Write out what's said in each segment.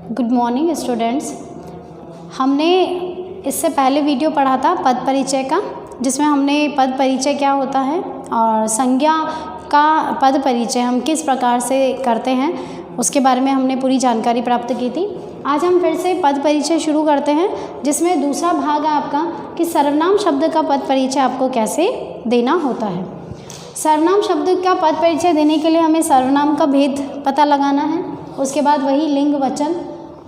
Good morning students. हमने इससे पहले वीडियो पढ़ा था पद परिचय का, जिसमें हमने पद परिचय क्या होता है और संज्ञा का पद परिचय हम किस प्रकार से करते हैं उसके बारे में हमने पूरी जानकारी प्राप्त की थी। आज हम फिर से पद परिचय शुरू करते हैं, जिसमें दूसरा भाग है आपका कि सर्वनाम शब्द का पद परिचय आपको कैसे देना होता है। सर्वनाम शब्द का पद परिचय देने के लिए हमें सर्वनाम का भेद पता लगाना है, उसके बाद वही लिंग, वचन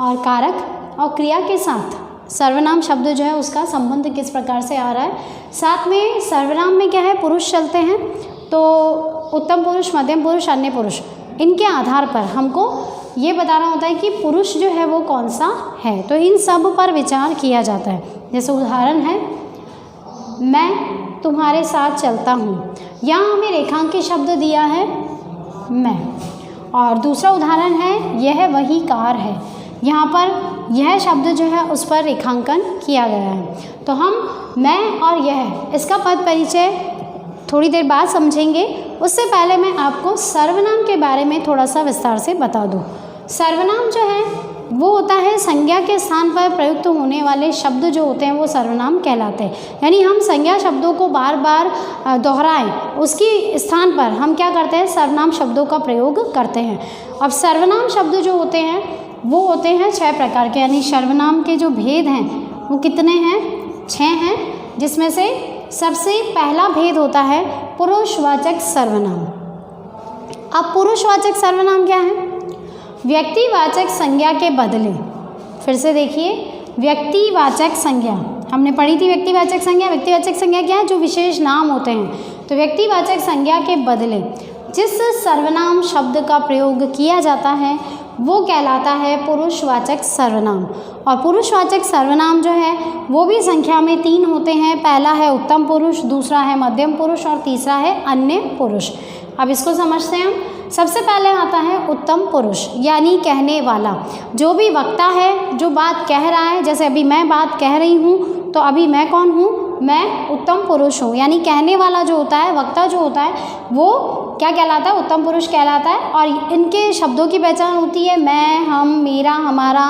और कारक और क्रिया के साथ सर्वनाम शब्द जो है उसका संबंध किस प्रकार से आ रहा है। साथ में सर्वनाम में क्या है, पुरुष चलते हैं, तो उत्तम पुरुष, मध्यम पुरुष, अन्य पुरुष, इनके आधार पर हमको ये बताना होता है कि पुरुष जो है वो कौन सा है। तो इन सब पर विचार किया जाता है। जैसे उदाहरण है, मैं तुम्हारे साथ चलता हूँ, यहाँ हमें रेखांकित शब्द दिया है मैं। और दूसरा उदाहरण है, यह वही कार है, यहाँ पर यह शब्द जो है उस पर रेखांकन किया गया है। तो हम मैं और यह इसका पद परिचय थोड़ी देर बाद समझेंगे। उससे पहले मैं आपको सर्वनाम के बारे में थोड़ा सा विस्तार से बता दूँ। सर्वनाम जो है वो होता है संज्ञा के स्थान पर प्रयुक्त होने वाले शब्द जो होते हैं वो सर्वनाम कहलाते हैं। यानी हम संज्ञा शब्दों को बार बार दोहराएं, उसकी स्थान पर हम क्या करते हैं, सर्वनाम शब्दों का प्रयोग करते हैं। अब सर्वनाम शब्द जो होते हैं वो होते हैं 6 प्रकार के। यानी सर्वनाम के जो भेद हैं वो कितने हैं, 6 हैं, जिसमें से सबसे पहला भेद होता है पुरुषवाचक सर्वनाम। अब पुरुषवाचक सर्वनाम क्या है, व्यक्तिवाचक संज्ञा के बदले। फिर से देखिए, व्यक्तिवाचक संज्ञा हमने पढ़ी थी। व्यक्तिवाचक संज्ञा, व्यक्तिवाचक संज्ञा क्या है, जो विशेष नाम होते हैं। तो व्यक्तिवाचक संज्ञा के बदले जिस सर्वनाम शब्द का प्रयोग किया जाता है वो कहलाता है पुरुषवाचक सर्वनाम। और पुरुषवाचक सर्वनाम जो है वो भी संख्या में 3 होते हैं। पहला है उत्तम पुरुष, दूसरा है मध्यम पुरुष और तीसरा है अन्य पुरुष। अब इसको समझते हैं हम। सबसे पहले आता है उत्तम पुरुष, यानी कहने वाला। जो भी वक्ता है, जो बात कह रहा है, जैसे अभी मैं बात कह रही हूँ, तो अभी मैं कौन हूँ, मैं उत्तम पुरुष हूँ। यानी कहने वाला जो होता है, वक्ता जो होता है, वो क्या कहलाता है, उत्तम पुरुष कहलाता है। और इनके शब्दों की पहचान होती है मैं, हम, मेरा, हमारा,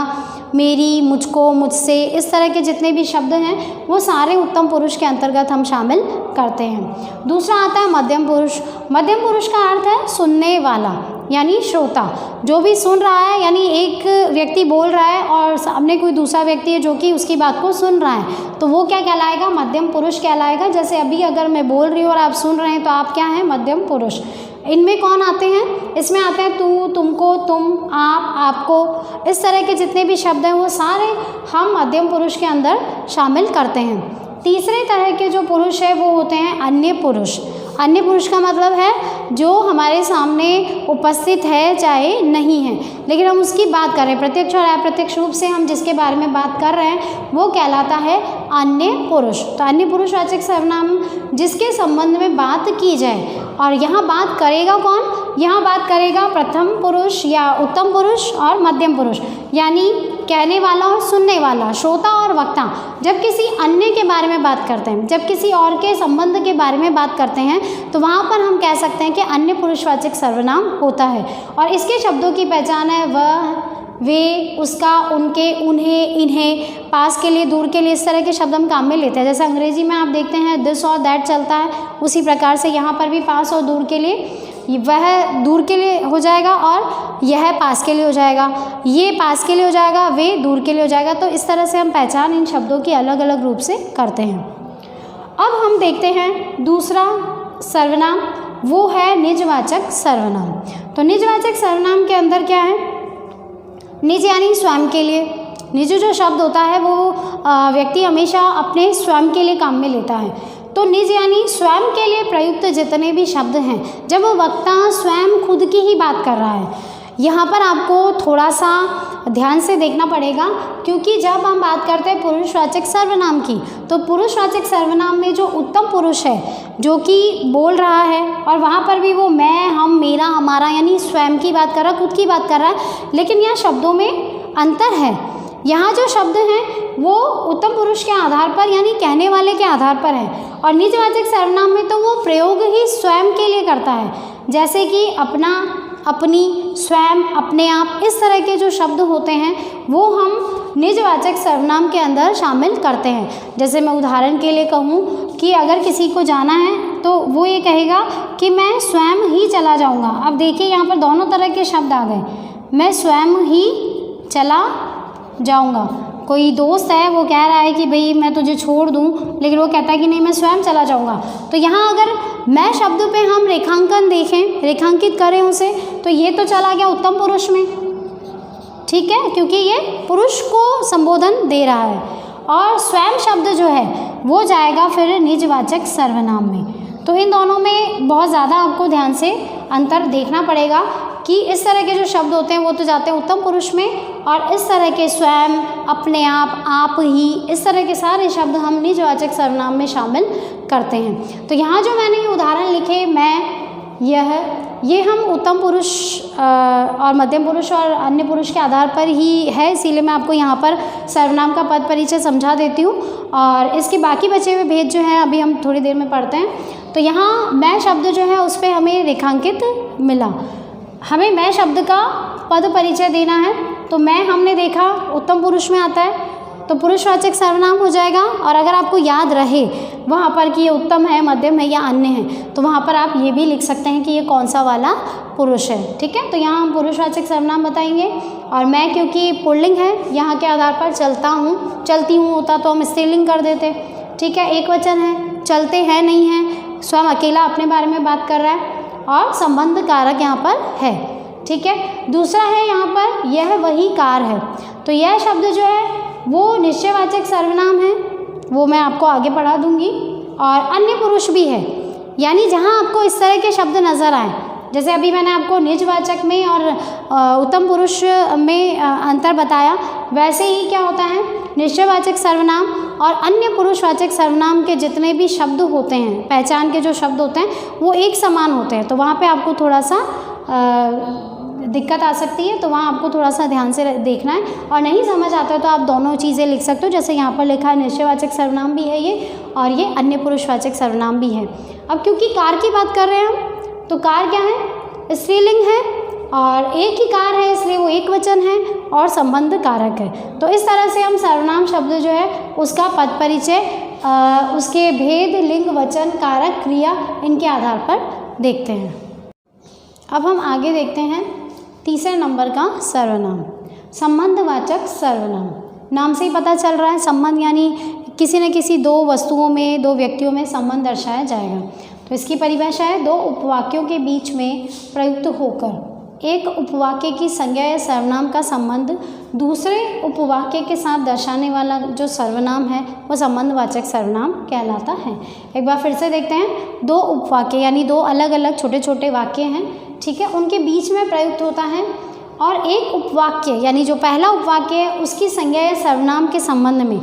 मेरी, मुझको, मुझसे, इस तरह के जितने भी शब्द हैं वो सारे उत्तम पुरुष के अंतर्गत हम शामिल करते हैं। दूसरा आता है मध्यम पुरुष। मध्यम पुरुष का अर्थ है सुनने वाला, यानी श्रोता। जो भी सुन रहा है, यानी एक व्यक्ति बोल रहा है और सामने कोई दूसरा व्यक्ति है जो कि उसकी बात को सुन रहा है, तो वो क्या कहलाएगा, मध्यम पुरुष कहलाएगा। जैसे अभी अगर मैं बोल रही हूँ और आप सुन रहे हैं तो आप क्या हैं, मध्यम पुरुष। इनमें कौन आते हैं, इसमें आते हैं तू, तुमको, तुम, आप, आपको, इस तरह के जितने भी शब्द हैं वो सारे हम मध्यम पुरुष के अंदर शामिल करते हैं। तीसरे तरह के जो पुरुष है वो होते हैं अन्य पुरुष। अन्य पुरुष का मतलब है जो हमारे सामने उपस्थित है चाहे नहीं है, लेकिन हम उसकी बात कर रहे हैं, प्रत्यक्ष और अप्रत्यक्ष रूप से हम जिसके बारे में बात कर रहे हैं वो कहलाता है अन्य पुरुष। तो अन्य पुरुषवाचक सर्वनाम जिसके संबंध में बात की जाए, और यहाँ बात करेगा कौन, यहाँ बात करेगा प्रथम पुरुष या उत्तम पुरुष और मध्यम पुरुष, यानी कहने वाला और सुनने वाला, श्रोता और वक्ता। जब किसी अन्य के बारे में बात करते हैं, जब किसी और के संबंध के बारे में बात करते हैं, तो वहाँ पर हम कह सकते हैं कि अन्य पुरुषवाचक सर्वनाम होता है। और इसके शब्दों की पहचान है वह, वे, उसका, उनके, उन्हें, इन्हें, पास के लिए, दूर के लिए, इस तरह के शब्द हम काम में लेते हैं। जैसे अंग्रेजी में आप देखते हैं दिस और दैट चलता है, उसी प्रकार से यहाँ पर भी पास और दूर के लिए, वह दूर के लिए हो जाएगा और यह पास के लिए हो जाएगा, ये पास के लिए हो जाएगा, वे दूर के लिए हो जाएगा। तो इस तरह से हम पहचान इन शब्दों की अलग अलग रूप से करते हैं। अब हम देखते हैं दूसरा सर्वनाम, वो है निजवाचक सर्वनाम। तो निजवाचक सर्वनाम के अंदर क्या है, निज यानी स्वयं के लिए। निज जो शब्द होता है वो व्यक्ति हमेशा अपने स्वयं के लिए काम में लेता है। तो निज यानी स्वयं के लिए प्रयुक्त जितने भी शब्द हैं, जब वो वक्ता स्वयं खुद की ही बात कर रहा है। यहाँ पर आपको थोड़ा सा ध्यान से देखना पड़ेगा, क्योंकि जब हम बात करते हैं पुरुषवाचक सर्वनाम की, तो पुरुषवाचक सर्वनाम में जो उत्तम पुरुष है जो कि बोल रहा है, और वहाँ पर भी वो मैं, हम, मेरा, हमारा, यानी स्वयं की बात कर रहा है, खुद की बात कर रहा है। लेकिन यहाँ शब्दों में अंतर है। यहाँ जो शब्द हैं वो उत्तम पुरुष के आधार पर, यानी कहने वाले के आधार पर है, और निजवाचक सर्वनाम में तो वो प्रयोग ही स्वयं के लिए करता है। जैसे कि अपना, अपनी, स्वयं, अपने आप, इस तरह के जो शब्द होते हैं वो हम निजवाचक सर्वनाम के अंदर शामिल करते हैं। जैसे मैं उदाहरण के लिए कहूँ कि अगर किसी को जाना है तो वो ये कहेगा कि मैं स्वयं ही चला जाऊँगा। अब देखिए यहाँ पर दोनों तरह के शब्द आ गए, मैं स्वयं ही चला जाऊँगा। कोई दोस्त है वो कह रहा है कि भाई मैं तुझे छोड़ दूँ, लेकिन वो कहता है कि नहीं मैं स्वयं चला जाऊँगा। तो यहाँ अगर मैं शब्द पे हम रेखांकन देखें, रेखांकित करें उसे, तो ये तो चला गया उत्तम पुरुष में, ठीक है, क्योंकि ये पुरुष को संबोधन दे रहा है। और स्वयं शब्द जो है वो जाएगा फिर निजवाचक सर्वनाम में। तो इन दोनों में बहुत ज़्यादा आपको ध्यान से अंतर देखना पड़ेगा कि इस तरह के जो शब्द होते हैं वो तो जाते हैं उत्तम पुरुष में, और इस तरह के स्वयं, अपने आप ही, इस तरह के सारे शब्द हम निजवाचक सर्वनाम में शामिल करते हैं। तो यहाँ जो मैंने ये उदाहरण लिखे, मैं, यह, ये हम उत्तम पुरुष और मध्यम पुरुष और अन्य पुरुष के आधार पर ही है, इसीलिए मैं आपको यहाँ पर सर्वनाम का पद परिचय समझा देती हूँ। और इसके बाकी बचे हुए भेद जो हैं अभी हम थोड़ी देर में पढ़ते हैं। तो यहाँ मैं शब्द जो है उस पर हमें रेखांकित मिला, हमें मैं शब्द का पद परिचय देना है। तो मैं हमने देखा उत्तम पुरुष में आता है, तो पुरुषवाचक सर्वनाम हो जाएगा। और अगर आपको याद रहे वहाँ पर कि ये उत्तम है, मध्यम है या अन्य है, तो वहाँ पर आप ये भी लिख सकते हैं कि ये कौन सा वाला पुरुष है, ठीक है। तो यहाँ हम पुरुषवाचक सर्वनाम बताएंगे। और मैं क्योंकि पुल्लिंग है, यहाँ के आधार पर चलता हूँ, चलती हूँ होता तो हम स्त्रीलिंग कर देते, ठीक है। एक वचन है, चलते हैं नहीं है, स्वयं अकेला अपने बारे में बात कर रहा है, और संबंध कारक यहाँ पर है, ठीक है। दूसरा है यहाँ पर यह वही कार है, तो यह शब्द जो है वो निश्चयवाचक सर्वनाम है, वो मैं आपको आगे पढ़ा दूंगी। और अन्य पुरुष भी है, यानी जहाँ आपको इस तरह के शब्द नज़र आए, जैसे अभी मैंने आपको निजवाचक में और उत्तम पुरुष में अंतर बताया, वैसे ही क्या होता है, निश्चयवाचक सर्वनाम और अन्य पुरुषवाचक सर्वनाम के जितने भी शब्द होते हैं, पहचान के जो शब्द होते हैं वो एक समान होते हैं। तो वहाँ पे आपको थोड़ा सा दिक्कत आ सकती है, तो वहाँ आपको थोड़ा सा ध्यान से देखना है। और नहीं समझ आता है तो आप दोनों चीज़ें लिख सकते हो, जैसे यहाँ पर लिखा है निश्चयवाचक सर्वनाम भी है ये, और ये अन्य पुरुषवाचक सर्वनाम भी है। अब क्योंकि कार की बात कर रहे हैं हम, तो कार क्या है, स्त्रीलिंग है, और एक ही कार है इसलिए वो एक वचन है, और संबंध कारक है। तो इस तरह से हम सर्वनाम शब्द जो है उसका पद परिचय, उसके भेद, लिंग, वचन, कारक, क्रिया, इनके आधार पर देखते हैं। अब हम आगे देखते हैं तीसरे नंबर का सर्वनाम, संबंधवाचक सर्वनाम। नाम से ही पता चल रहा है, संबंध यानी किसी न किसी दो वस्तुओं में, दो व्यक्तियों में संबंध दर्शाया जाएगा। तो इसकी परिभाषा है, दो उपवाक्यों के बीच में प्रयुक्त होकर एक उपवाक्य की संज्ञा या सर्वनाम का संबंध दूसरे उपवाक्य के साथ दर्शाने वाला जो सर्वनाम है वो संबंधवाचक सर्वनाम कहलाता है। एक बार फिर से देखते हैं, दो उपवाक्य यानी दो अलग अलग छोटे छोटे वाक्य हैं, ठीक है, उनके बीच में प्रयुक्त होता है, और एक उपवाक्य यानी जो पहला उपवाक्य है उसकी संज्ञा या सर्वनाम के संबंध में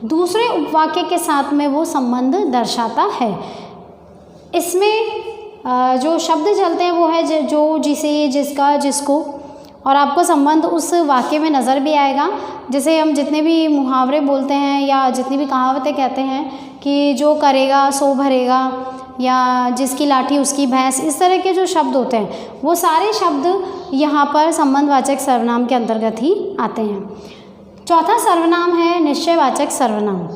दूसरे उपवाक्य के साथ में वो संबंध दर्शाता है। इसमें जो शब्द चलते हैं वो है जो, जिसे, जिसका, जिसको, और आपको संबंध उस वाक्य में नज़र भी आएगा। जैसे हम जितने भी मुहावरे बोलते हैं या जितनी भी कहावतें कहते हैं कि जो करेगा सो भरेगा, या जिसकी लाठी उसकी भैंस, इस तरह के जो शब्द होते हैं वो सारे शब्द यहाँ पर संबंधवाचक सर्वनाम के अंतर्गत ही आते हैं। चौथा सर्वनाम है निश्चयवाचक सर्वनाम।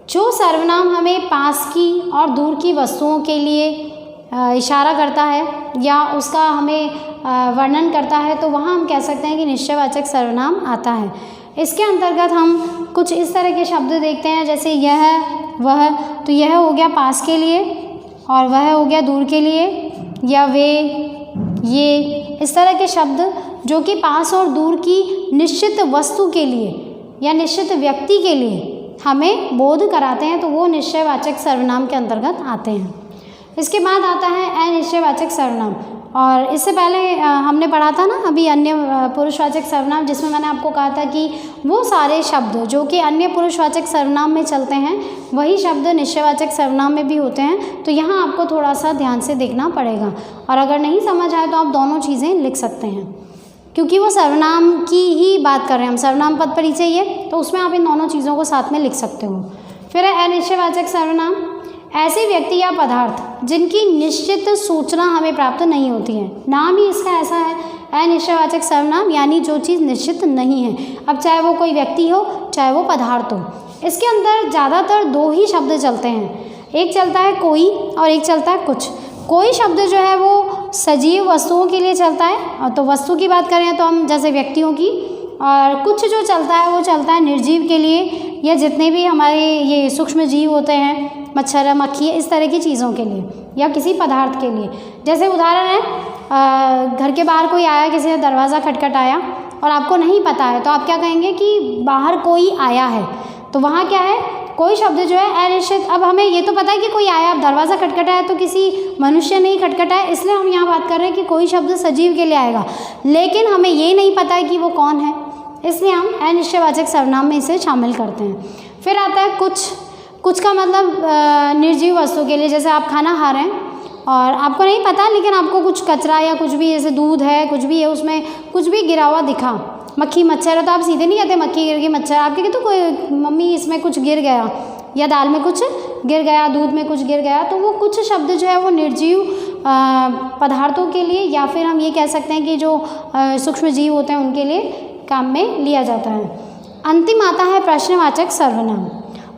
जो सर्वनाम हमें पास की और दूर की वस्तुओं के लिए इशारा करता है या उसका हमें वर्णन करता है, तो वहाँ हम कह सकते हैं कि निश्चयवाचक सर्वनाम आता है। इसके अंतर्गत हम कुछ इस तरह के शब्द देखते हैं, जैसे यह, वह, तो यह हो गया पास के लिए और वह हो गया दूर के लिए, या वे, ये, इस तरह के शब्द जो कि पास और दूर की निश्चित वस्तु के लिए या निश्चित व्यक्ति के लिए हमें बोध कराते हैं, तो वो निश्चयवाचक सर्वनाम के अंतर्गत आते हैं। इसके बाद आता है अनिश्चयवाचक सर्वनाम, और इससे पहले हमने पढ़ा था ना अभी अन्य पुरुषवाचक सर्वनाम, जिसमें मैंने आपको कहा था कि वो सारे शब्द जो कि अन्य पुरुषवाचक सर्वनाम में चलते हैं वही शब्द निश्चयवाचक सर्वनाम में भी होते हैं। तो यहाँ आपको थोड़ा सा ध्यान से देखना पड़ेगा, और अगर नहीं समझ आए तो आप दोनों चीज़ें लिख सकते हैं, क्योंकि वो सर्वनाम की ही बात कर रहे हैं हम, सर्वनाम पद परिचय है, तो उसमें आप इन दोनों चीज़ों को साथ में लिख सकते हो। फिर है अनिश्चयवाचक सर्वनाम। ऐसे व्यक्ति या पदार्थ जिनकी निश्चित सूचना हमें प्राप्त नहीं होती है। नाम ही इसका ऐसा है, अनिश्चयवाचक सर्वनाम, यानी जो चीज़ निश्चित नहीं है। अब चाहे वो कोई व्यक्ति हो, चाहे वो पदार्थ हो। इसके अंदर ज़्यादातर दो ही शब्द चलते हैं, एक चलता है कोई और एक चलता है कुछ। कोई शब्द जो है वो सजीव वस्तुओं के लिए चलता है, और तो वस्तु की बात करें तो हम जैसे व्यक्तियों की, और कुछ जो चलता है वो चलता है निर्जीव के लिए, या जितने भी हमारे ये सूक्ष्म जीव होते हैं, मच्छर, मक्खी, इस तरह की चीज़ों के लिए, या किसी पदार्थ के लिए। जैसे उदाहरण है, घर के बाहर कोई आया, किसी ने दरवाज़ा खटखटाया और आपको नहीं पता है, तो आप क्या कहेंगे कि बाहर कोई आया है। तो वहाँ क्या है, कोई शब्द जो है अनिश्चित। अब हमें ये तो पता है कि कोई आया, अब दरवाज़ा खटखटाया तो किसी मनुष्य ने ही खटखटाया, इसलिए हम यहाँ बात कर रहे हैं कि कोई शब्द सजीव के लिए आएगा, लेकिन हमें ये नहीं पता है कि वो कौन है, इसलिए हम अनिश्चयवाचक सर्वनाम में इसे शामिल करते हैं। फिर आता है कुछ। कुछ का मतलब निर्जीव वस्तु के लिए, जैसे आप खाना खा रहे हैं और आपको नहीं पता, लेकिन आपको कुछ कचरा या कुछ भी, जैसे दूध है, कुछ भी है, उसमें कुछ भी गिरा हुआ दिखा, मक्खी मच्छर है, तो आप सीधे नहीं कहते मक्खी गिर गई, मच्छर। आपके कहते कोई मम्मी इसमें कुछ गिर गया, या दाल में कुछ गिर गया, दूध में कुछ गिर गया। तो वो कुछ शब्द जो है वो निर्जीव पदार्थों के लिए, या फिर हम ये कह सकते हैं कि जो सूक्ष्म जीव होते हैं उनके लिए काम में लिया जाता है। अंतिम आता है प्रश्नवाचक सर्वनाम।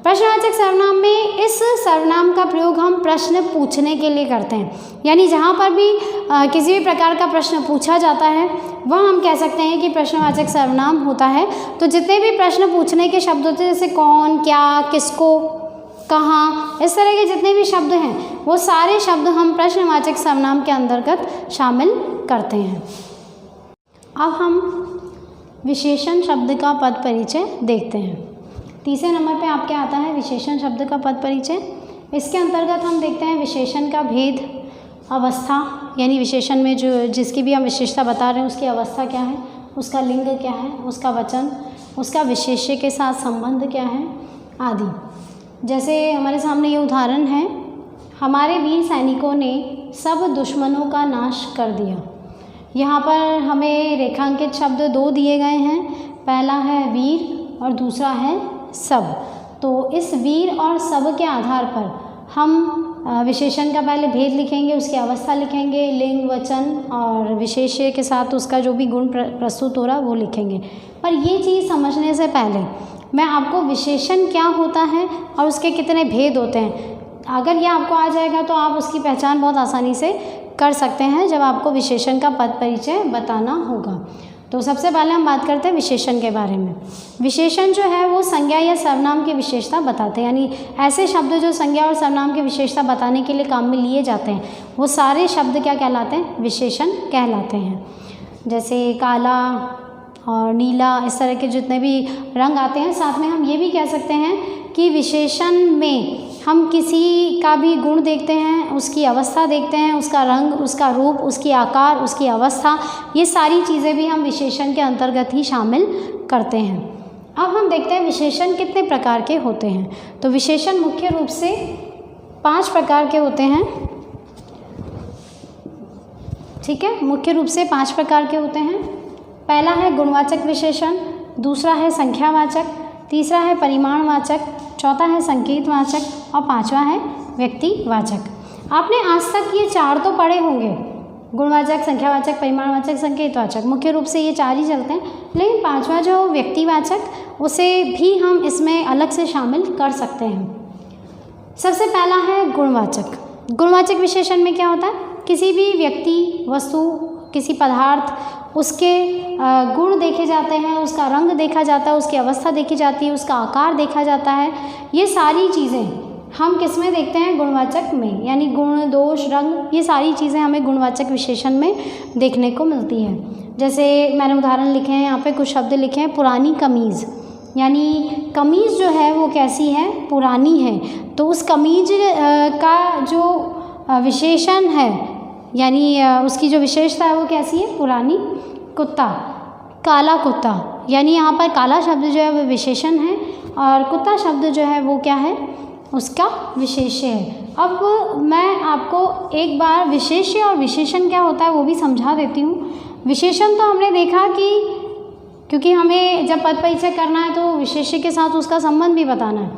प्रश्नवाचक सर्वनाम में इस सर्वनाम का प्रयोग हम प्रश्न पूछने के लिए करते हैं, यानी जहाँ पर भी किसी भी प्रकार का प्रश्न पूछा जाता है वह हम कह सकते हैं कि प्रश्नवाचक सर्वनाम होता है। तो जितने भी प्रश्न पूछने के शब्द होते हैं, जैसे कौन, क्या, किसको, कहाँ, इस तरह के जितने भी शब्द हैं वो सारे शब्द हम प्रश्नवाचक सर्वनाम के अंतर्गत शामिल करते हैं। अब हम विशेषण शब्द का पद परिचय देखते हैं। तीसरे नंबर पे आपके आता है विशेषण शब्द का पद परिचय। इसके अंतर्गत हम देखते हैं विशेषण का भेद, अवस्था, यानी विशेषण में जो जिसकी भी हम विशेषता बता रहे हैं उसकी अवस्था क्या है, उसका लिंग क्या है, उसका वचन, उसका विशेष्य के साथ संबंध क्या है आदि। जैसे हमारे सामने ये उदाहरण है, हमारे वीर सैनिकों ने सब दुश्मनों का नाश कर दिया। यहाँ पर हमें रेखांकित शब्द दो दिए गए हैं, पहला है वीर और दूसरा है सब। तो इस वीर और सब के आधार पर हम विशेषण का पहले भेद लिखेंगे, उसकी अवस्था लिखेंगे, लिंग, वचन और विशेष्य के साथ उसका जो भी गुण प्रस्तुत हो रहा है वो लिखेंगे। पर ये चीज़ समझने से पहले मैं आपको विशेषण क्या होता है और उसके कितने भेद होते हैं, अगर ये आपको आ जाएगा तो आप उसकी पहचान बहुत आसानी से कर सकते हैं जब आपको विशेषण का पद परिचय बताना होगा। तो सबसे पहले हम बात करते हैं विशेषण के बारे में। विशेषण जो है वो संज्ञा या सर्वनाम की विशेषता बताते हैं, यानी ऐसे शब्द जो संज्ञा और सर्वनाम की विशेषता बताने के लिए काम में लिए जाते हैं वो सारे शब्द क्या कहलाते हैं, विशेषण कहलाते हैं। जैसे काला और नीला, इस तरह के जितने भी रंग आते हैं। साथ में हम ये भी कह सकते हैं कि विशेषण में हम किसी का भी गुण देखते हैं, उसकी अवस्था देखते हैं, उसका रंग, उसका रूप, उसकी आकार, उसकी अवस्था, ये सारी चीज़ें भी हम विशेषण के अंतर्गत ही शामिल करते हैं। अब हम देखते हैं विशेषण कितने प्रकार के होते हैं। तो विशेषण मुख्य रूप से 5 प्रकार के होते हैं। ठीक है, मुख्य रूप से 5 प्रकार के होते हैं। पहला है गुणवाचक विशेषण, दूसरा है संख्यावाचक, तीसरा है परिमाणवाचक, चौथा है संकेतवाचक और पांचवा है व्यक्तिवाचक। आपने आज तक ये 4 तो पढ़े होंगे, गुणवाचक, संख्यावाचक, परिमाणवाचक, संकेतवाचक, मुख्य रूप से ये 4 ही चलते हैं। लेकिन पांचवा जो व्यक्तिवाचक, उसे भी हम इसमें अलग से शामिल कर सकते हैं। सबसे पहला है गुणवाचक। गुणवाचक विशेषण में क्या होता है, किसी भी व्यक्ति, वस्तु, किसी पदार्थ, उसके गुण देखे जाते हैं, उसका रंग देखा जाता है, उसकी अवस्था देखी जाती है, उसका आकार देखा जाता है। ये सारी चीज़ें हम किस में देखते हैं, गुणवाचक में, यानी गुण, दोष, रंग, ये सारी चीज़ें हमें गुणवाचक विशेषण में देखने को मिलती है। जैसे मैंने उदाहरण लिखे हैं, यहाँ पे कुछ शब्द लिखे हैं, पुरानी कमीज़, यानी कमीज़ जो है वो कैसी है, पुरानी है। तो उस कमीज़ का जो विशेषण है, यानी उसकी जो विशेषता है वो कैसी है, पुरानी। कुत्ता, काला कुत्ता, यानी यहाँ पर काला शब्द जो है वो विशेषण है और कुत्ता शब्द जो है वो क्या है, उसका विशेष्य है। अब मैं आपको एक बार विशेष्य और विशेषण क्या होता है वो भी समझा देती हूँ। विशेषण तो हमने देखा कि क्योंकि हमें जब पद परिचय करना है तो विशेष्य के साथ उसका संबंध भी बताना है।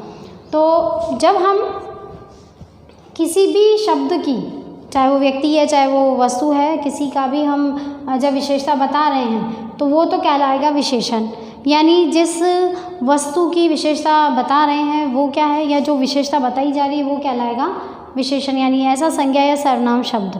तो जब हम किसी भी शब्द की, चाहे वो व्यक्ति है चाहे वो वस्तु है, किसी का भी हम जब विशेषता बता रहे हैं तो वो तो कहलाएगा विशेषण। यानी जिस वस्तु की विशेषता बता रहे हैं वो क्या है, या जो विशेषता बताई जा रही है वो कहलाएगा विशेषण। यानी ऐसा संज्ञा या सर्वनाम शब्द।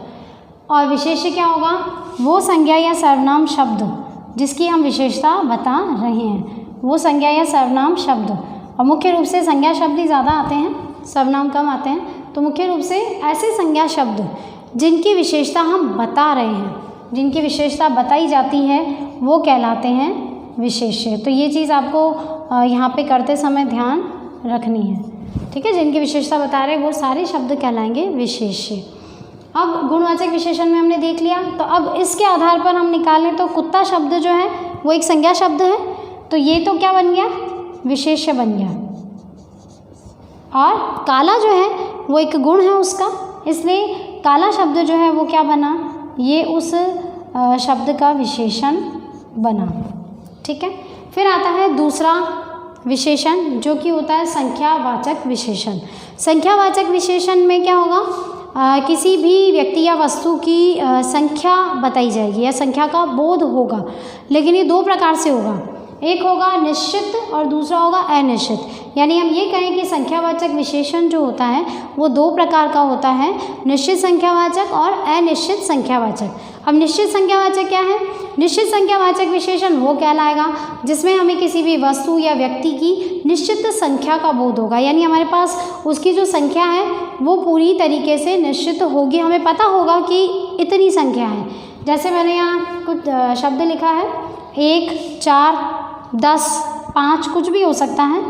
और विशेष्य क्या होगा, वो संज्ञा या सर्वनाम शब्द जिसकी हम विशेषता बता रहे हैं, वो संज्ञा या सर्वनाम शब्द। और मुख्य रूप से संज्ञा शब्द ही ज़्यादा आते हैं, सर्वनाम कम आते हैं। तो मुख्य रूप से ऐसे संज्ञा शब्द जिनकी विशेषता हम बता रहे हैं, जिनकी विशेषता बताई जाती है, वो कहलाते हैं विशेष्य। तो ये चीज़ आपको यहाँ पे करते समय ध्यान रखनी है, ठीक है। जिनकी विशेषता बता रहे हैं वो सारे शब्द कहलाएंगे विशेष्य। अब गुणवाचक विशेषण में हमने देख लिया, तो अब इसके आधार पर हम निकालें तो कुत्ता शब्द जो है वो एक संज्ञा शब्द है, तो ये तो क्या बन गया, विशेष्य बन गया। और काला जो है वो एक गुण है उसका, इसलिए काला शब्द जो है वो क्या बना, ये उस शब्द का विशेषण बना, ठीक है। फिर आता है दूसरा विशेषण जो कि होता है संख्यावाचक विशेषण। संख्यावाचक विशेषण में क्या होगा, किसी भी व्यक्ति या वस्तु की संख्या बताई जाएगी या संख्या का बोध होगा, लेकिन ये दो प्रकार से होगा, एक होगा निश्चित और दूसरा होगा अनिश्चित। यानी हम ये कहें कि संख्यावाचक विशेषण जो होता है वो दो प्रकार का होता है, निश्चित संख्यावाचक और अनिश्चित संख्यावाचक। अब निश्चित संख्यावाचक क्या है, निश्चित संख्यावाचक विशेषण वो कहलाएगा जिसमें हमें किसी भी वस्तु या व्यक्ति की निश्चित संख्या का बोध होगा, यानी हमारे पास उसकी जो संख्या है वो पूरी तरीके से निश्चित होगी, हमें पता होगा कि इतनी संख्या है। जैसे मैंने यहाँ कुछ शब्द लिखा है, 1, 4, 10, 5 कुछ भी हो सकता है,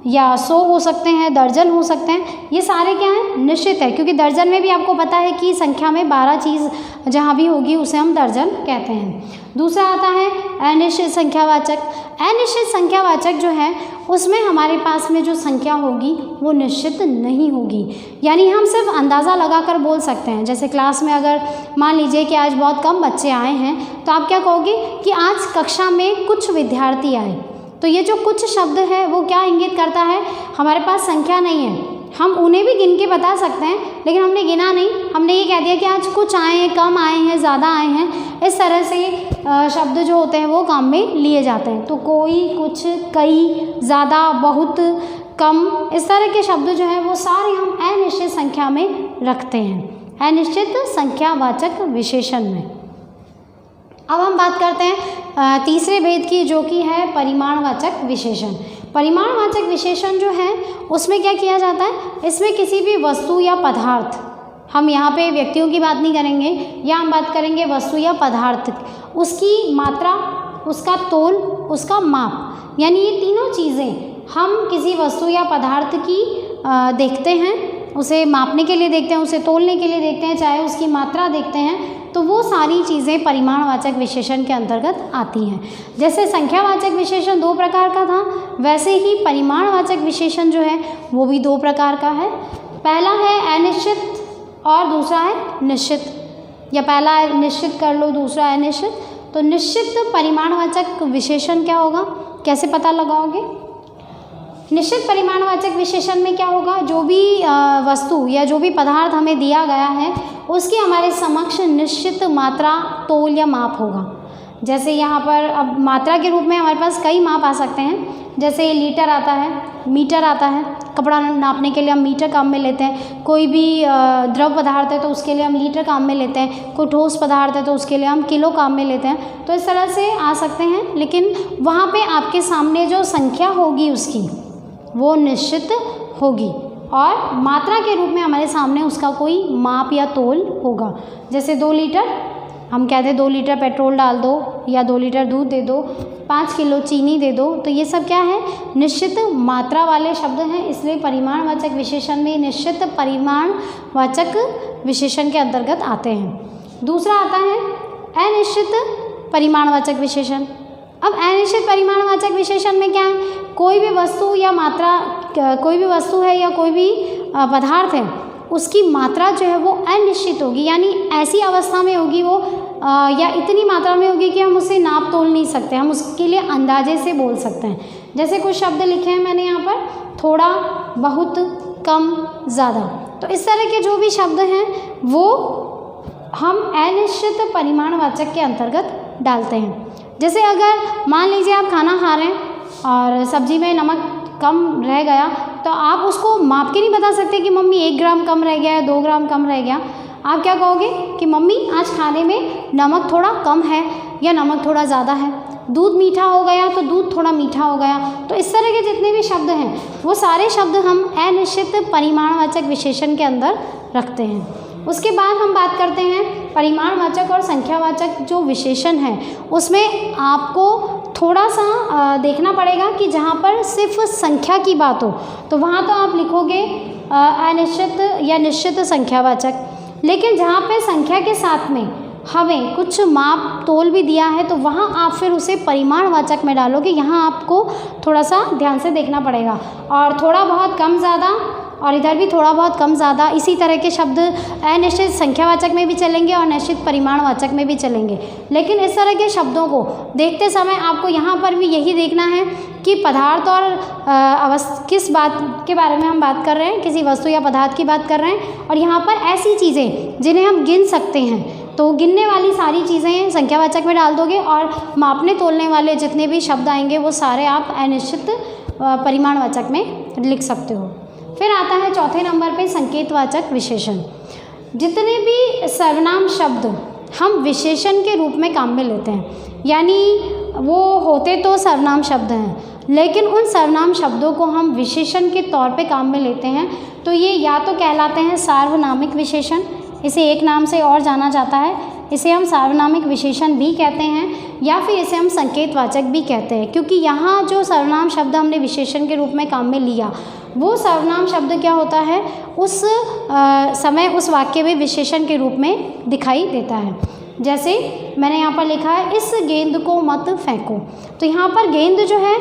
या 100 हो सकते हैं, दर्जन हो सकते हैं, ये सारे क्या हैं, निश्चित है। क्योंकि दर्जन में भी आपको पता है कि संख्या में 12 चीज़ जहाँ भी होगी उसे हम दर्जन कहते हैं। दूसरा आता है अनिश्चित संख्यावाचक। अनिश्चित संख्यावाचक जो है उसमें हमारे पास में जो संख्या होगी वो निश्चित नहीं होगी, यानी हम सिर्फ अंदाज़ा लगाकर बोल सकते हैं। जैसे क्लास में अगर मान लीजिए कि आज बहुत कम बच्चे आए हैं, तो आप क्या कहोगे कि आज कक्षा में कुछ विद्यार्थी आए, तो ये जो कुछ शब्द है वो क्या इंगित करता है, हमारे पास संख्या नहीं है, हम उन्हें भी गिन के बता सकते हैं लेकिन हमने गिना नहीं, हमने ये कह दिया कि आज कुछ आए हैं, कम आए हैं, ज़्यादा आए हैं। इस तरह से शब्द जो होते हैं वो काम में लिए जाते हैं। तो कोई, कुछ, कई, ज़्यादा, बहुत, कम, इस तरह के शब्द जो हैं वो सारे हम अनिश्चित संख्या में रखते हैं, अनिश्चित संख्यावाचक विशेषण में। अब हम बात करते हैं तीसरे भेद की, जो कि है परिमाणवाचक विशेषण। परिमाणवाचक विशेषण जो है उसमें क्या किया जाता है, इसमें किसी भी वस्तु या पदार्थ, हम यहाँ पे व्यक्तियों की बात नहीं करेंगे, या हम बात करेंगे वस्तु या पदार्थ, उसकी मात्रा, उसका तोल, उसका माप, यानी ये तीनों चीज़ें हम किसी वस्तु या पदार्थ की देखते हैं, उसे मापने के लिए देखते हैं, उसे तोलने के लिए देखते हैं, चाहे उसकी मात्रा देखते हैं, तो वो सारी चीज़ें परिमाणवाचक विशेषण के अंतर्गत आती हैं। जैसे संख्यावाचक विशेषण दो प्रकार का था, वैसे ही परिमाणवाचक विशेषण जो है वो भी दो प्रकार का है। पहला है अनिश्चित और दूसरा है निश्चित, या पहला निश्चित कर लो, दूसरा अनिश्चित। तो निश्चित परिमाणवाचक विशेषण क्या होगा, कैसे पता लगाओगे? निश्चित परिमाणवाचक विशेषण में क्या होगा, जो भी वस्तु या जो भी पदार्थ हमें दिया गया है उसकी हमारे समक्ष निश्चित मात्रा, तोल या माप होगा। जैसे यहाँ पर अब मात्रा के रूप में हमारे पास कई माप आ सकते हैं, जैसे लीटर आता है, मीटर आता है, कपड़ा नापने के लिए हम मीटर काम में लेते हैं, कोई भी द्रव पदार्थ है तो उसके लिए हम लीटर काम में लेते हैं, कोई ठोस पदार्थ है तो उसके लिए हम किलो काम में लेते हैं। तो इस तरह से आ सकते हैं, लेकिन वहाँ पे आपके सामने जो संख्या होगी उसकी वो निश्चित होगी, और मात्रा के रूप में हमारे सामने उसका कोई माप या तोल होगा। जैसे 2 लीटर, हम कहते हैं 2 लीटर पेट्रोल डाल दो, या 2 लीटर दूध दे दो, 5 किलो चीनी दे दो, तो ये सब क्या है, निश्चित मात्रा वाले शब्द हैं। इसलिए परिमाणवाचक विशेषण में निश्चित परिमाणवाचक विशेषण के अंतर्गत आते हैं। दूसरा आता है अनिश्चित परिमाणवाचक विशेषण। अब अनिश्चित परिमाणवाचक विशेषण में क्या है, कोई भी वस्तु या मात्रा, कोई भी वस्तु है या कोई भी पदार्थ है, उसकी मात्रा जो है वो अनिश्चित होगी, यानी ऐसी अवस्था में होगी वो या इतनी मात्रा में होगी कि हम उसे नाप तोल नहीं सकते, हम उसके लिए अंदाजे से बोल सकते हैं। जैसे कुछ शब्द लिखे हैं मैंने यहाँ पर, थोड़ा, बहुत, कम, ज़्यादा। तो इस तरह के जो भी शब्द हैं वो हम अनिश्चित परिमाणवाचक के अंतर्गत डालते हैं। जैसे अगर मान लीजिए आप खाना खा रहे हैं और सब्जी में नमक कम रह गया, तो आप उसको माप के नहीं बता सकते कि मम्मी 1 ग्राम कम रह गया है, 2 ग्राम कम रह गया। आप क्या कहोगे कि मम्मी आज खाने में नमक थोड़ा कम है या नमक थोड़ा ज़्यादा है। दूध मीठा हो गया तो दूध थोड़ा मीठा हो गया। तो इस तरह के जितने भी शब्द हैं वो सारे शब्द हम अनिश्चित परिमाणवाचक विशेषण के अंदर रखते हैं। उसके बाद हम बात करते हैं परिमाणवाचक और संख्यावाचक जो विशेषण है, उसमें आपको थोड़ा सा देखना पड़ेगा कि जहाँ पर सिर्फ संख्या की बात हो तो वहाँ तो आप लिखोगे अनिश्चित या निश्चित संख्यावाचक। लेकिन जहाँ पे संख्या के साथ में हमें कुछ माप तोल भी दिया है तो वहाँ आप फिर उसे परिमाणवाचक में डालोगे। यहाँ आपको थोड़ा सा ध्यान से देखना पड़ेगा। और थोड़ा बहुत कम ज़्यादा और इधर भी थोड़ा बहुत कम ज़्यादा, इसी तरह के शब्द अनिश्चित संख्यावाचक में भी चलेंगे और निश्चित परिमाणवाचक में भी चलेंगे। लेकिन इस तरह के शब्दों को देखते समय आपको यहाँ पर भी यही देखना है कि पदार्थ और किस बात के बारे में हम बात कर रहे हैं, किसी वस्तु या पदार्थ की बात कर रहे हैं। और यहाँ पर ऐसी चीज़ें जिन्हें हम गिन सकते हैं तो गिनने वाली सारी चीज़ें संख्यावाचक में डाल दोगे और मापने तोलने वाले जितने भी शब्द आएंगे वो सारे आप अनिश्चित परिमाणवाचक में लिख सकते हो। फिर आता है चौथे नंबर पे संकेतवाचक विशेषण। जितने भी सर्वनाम शब्द हम विशेषण के रूप में काम में लेते हैं, यानी वो होते तो सर्वनाम शब्द हैं लेकिन उन सर्वनाम शब्दों को हम विशेषण के तौर पे काम में लेते हैं, तो ये या तो कहलाते हैं सार्वनामिक विशेषण, इसे एक नाम से और जाना जाता है, इसे हम सार्वनामिक विशेषण भी कहते हैं, या फिर इसे हम संकेतवाचक भी कहते हैं। क्योंकि यहाँ जो सर्वनाम शब्द हमने विशेषण के रूप में काम में लिया वो सर्वनाम शब्द क्या होता है उस समय उस वाक्य में विशेषण के रूप में दिखाई देता है। जैसे मैंने यहाँ पर लिखा है इस गेंद को मत फेंको, तो यहाँ पर गेंद जो है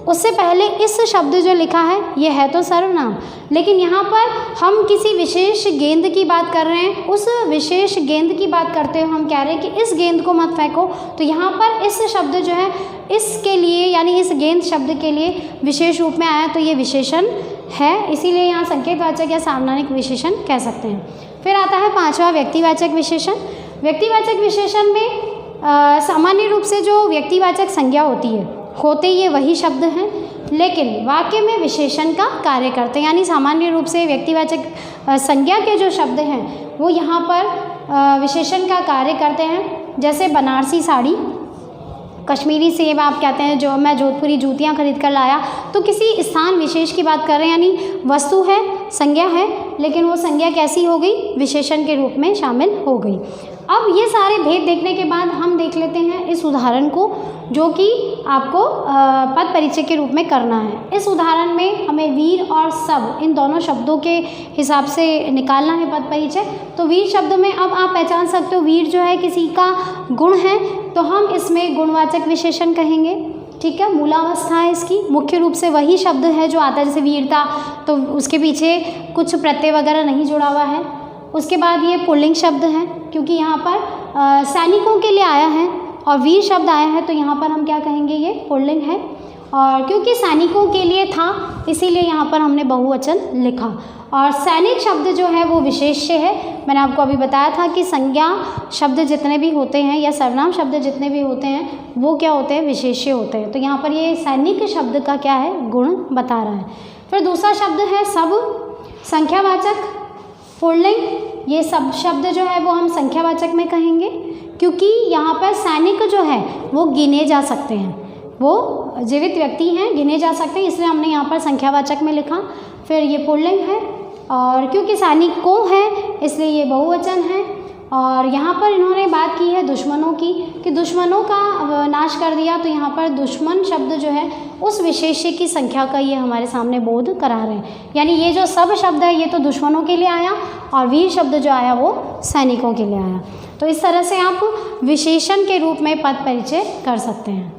उससे पहले इस शब्द जो लिखा है ये है तो सर्वनाम, लेकिन यहाँ पर हम किसी विशेष गेंद की बात कर रहे हैं। उस विशेष गेंद की बात करते हुए हम कह रहे हैं कि इस गेंद को मत फेंको, तो यहाँ पर इस शब्द जो है इसके लिए यानी इस गेंद शब्द के लिए विशेष रूप में आया तो ये विशेषण है, इसीलिए यहाँ संकेतवाचक या सार्वनामिक विशेषण कह सकते हैं। फिर आता है पांचवा व्यक्तिवाचक विशेषण। व्यक्तिवाचक विशेषण में सामान्य रूप से जो व्यक्तिवाचक संज्ञा होती है होते ये वही शब्द हैं लेकिन वाक्य में विशेषण का कार्य करते हैं, यानी सामान्य रूप से व्यक्तिवाचक संज्ञा के जो शब्द हैं वो यहाँ पर विशेषण का कार्य करते हैं। जैसे बनारसी साड़ी, कश्मीरी सेब आप कहते हैं जो मैं जोधपुरी जूतियाँ खरीद कर लाया, तो किसी स्थान विशेष की बात कर रहे हैं, यानी वस्तु है संज्ञा है लेकिन वो संज्ञा कैसी हो गई विशेषण के रूप में शामिल हो गई। अब ये सारे भेद देखने के बाद हम देख लेते हैं इस उदाहरण को जो कि आपको पद परिचय के रूप में करना है। इस उदाहरण में हमें वीर और सब इन दोनों शब्दों के हिसाब से निकालना है पद परिचय। तो वीर शब्द में अब आप पहचान सकते हो वीर जो है किसी का गुण है तो हम इसमें गुणवाचक विशेषण कहेंगे, ठीक है। मूलावस्था है इसकी, मुख्य रूप से वही शब्द है जो आता है, जैसे वीरता तो उसके पीछे कुछ प्रत्यय वगैरह नहीं जुड़ा हुआ है। उसके बाद ये पुल्लिंग शब्द है क्योंकि यहाँ पर सैनिकों के लिए आया है और वीर शब्द आया है तो यहाँ पर हम क्या कहेंगे ये पुल्लिंग है। और क्योंकि सैनिकों के लिए था इसीलिए यहाँ पर हमने बहुवचन लिखा। और सैनिक शब्द जो है वो विशेष्य है। मैंने आपको अभी बताया था कि संज्ञा शब्द जितने भी होते हैं या सर्वनाम शब्द जितने भी होते हैं वो क्या होते हैं विशेष्य होते हैं। तो यहाँ पर ये सैनिक शब्द का क्या है गुण बता रहा है। फिर दूसरा शब्द है सब, संख्यावाचक पुल्लिंग। ये सब शब्द जो है वो हम संख्यावाचक में कहेंगे क्योंकि यहाँ पर सैनिक जो है वो गिने जा सकते हैं, वो जीवित व्यक्ति हैं गिने जा सकते हैं, इसलिए हमने यहाँ पर संख्यावाचक में लिखा। फिर ये पुल्लिंग है और क्योंकि सैनिकों है इसलिए ये बहुवचन है। और यहाँ पर इन्होंने बात की है दुश्मनों की कि दुश्मनों का नाश कर दिया, तो यहाँ पर दुश्मन शब्द जो है उस विशेष्य की संख्या का ये हमारे सामने बोध करा रहे हैं। यानी ये जो सब शब्द है ये तो दुश्मनों के लिए आया और वीर शब्द जो आया वो सैनिकों के लिए आया। तो इस तरह से आप विशेषण के रूप में पद परिचय कर सकते हैं।